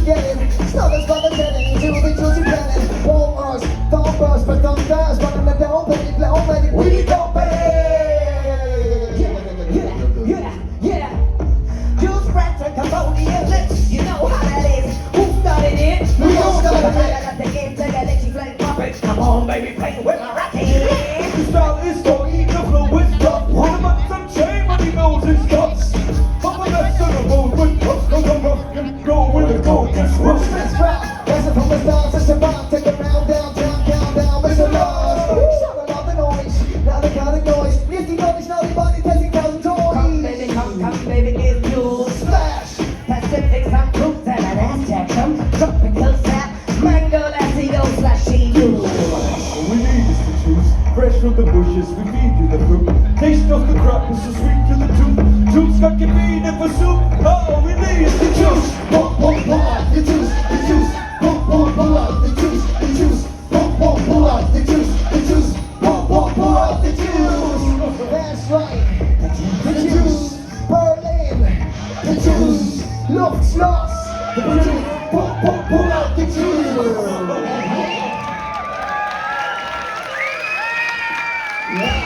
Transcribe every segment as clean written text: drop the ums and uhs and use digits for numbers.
you get it. Snubbers by the getting, do the juicy planning. Won't rush, don't rush, but don't dance. Running the down, baby, blow, baby, we go, baby. Yeah. Juice, France, and Cambodia, let's, you know how that is. Who started it? We gon' start it. I got the game, take a let you play puppet. Come on, baby, play with my rocket. The style is doggy, the flow is tough. With a month and chain, but he knows his guts. Papa left on the road with us, cause I'm rough and go with the go, guess what? Let's rock, dancing from the stars to Shabbat. Take a round downtown, countdown, make some noise. Shout out the noise, now they got a noise. Nifty noise, naughty body, testing thousand toys. Come, baby, come, baby, give you Splash. Pacific, some fruits and an Aztec, some tropical sap, mango, lassie-o, slashy you. All we need is the juice, fresh from the bushes, we feed you the fruit. Taste of the crop is so sweet to the tooth. Juice got convenient for soup, all we need is the juice. Pull out the juice, the juice. Pull out the juice, the juice. Pull out the juice, the juice. Pull out the juice. That's right, the juice. Berlin, the juice. Luftschloss, the juice. Pull out the juice. Yeah.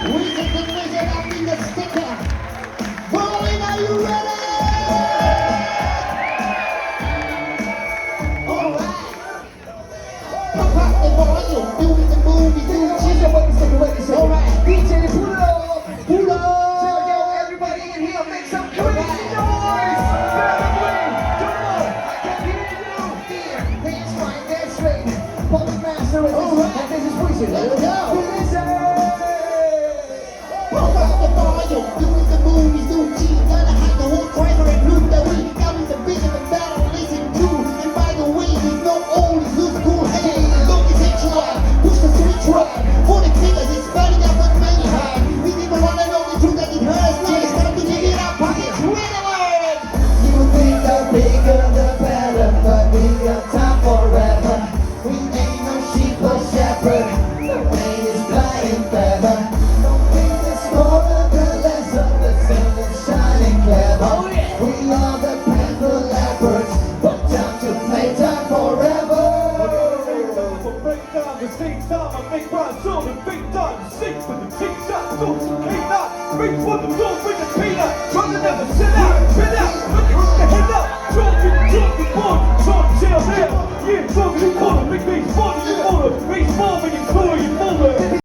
Wizard the wizard up in the sticker. Rolling, are you ready? Alright. Pop out the volume, doing the movie, she's a fucking sticker, wait a second. Alright, DJ, pull it up, pull up. So yo, everybody in here, make some crazy noise. Come on, I can hear you. Here, that's right, that's right. Puppetmastaz, and this is Wizard. Let's go. Pop out the volume, doing the movies, do cheese, gotta have the whole trailer and blue that we got in the big of the battle, listen to. And by the way, there's no oldies, look cool, hey, look at sexual, push the switch right. For the killers, it's spelling out what many hide. We even wanna know the truth that it hurts, now it's time to dig it up, pockets, red alert. You think the bigger the better, but we got time forever. We ain't no sheep or shepherd, the rain is flying feather. We are the panther leopards, but time to make time forever. Break down the same time, I make rhymes on the big time. Sing for the team shot, go to K9. Reach for the door, bring the peanut. Try to never sit out, spin out, look the head up. Talking, boy, talk, chill there. Yeah, talking, corner, big bass, 40.